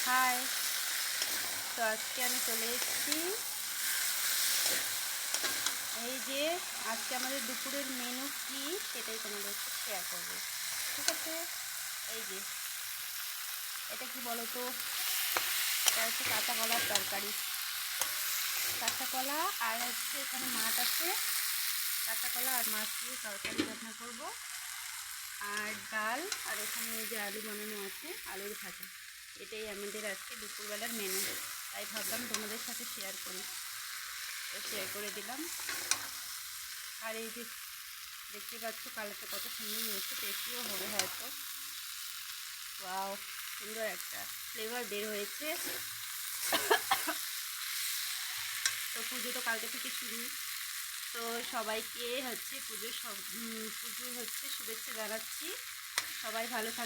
High, তো আজকে আমি চলে এসেছি। এই যে আজকে আমাদের দুপুরের মেনু কি সেটাই তোমাদের সাথে শেয়ার করবো, ঠিক আছে? এই যে এটা কি বলো তো, এটা হচ্ছে কাঁচা কলার তরকারি। কাঁচা কলা আর হচ্ছে এখানে মাছ আছে, কাঁচা কলা আর মাছ দিয়ে তরকারি রান্না করব, আর ডাল, আর এখানে এই যে আলু বানানো আছে, আলুর ভাজা। এটাই আমাদের আজকে দুপুরবেলার মেনু, তাই ভাবলাম তোমাদের সাথে শেয়ার করি, তো শেয়ার করে দিলাম। আর এই যে দেখতে পাচ্ছ কালারটা কত সুন্দর হয়েছে, টেস্টিও হবে হয়তো। ওয়াও, সুন্দর একটা ফ্লেভার বের হয়েছে। তো পুজো তো কালকে থেকে শুরু, তো সবাইকে হচ্ছে পুজোর হচ্ছে শুভেচ্ছা জানাচ্ছি। সবাই ভালো থাকবে।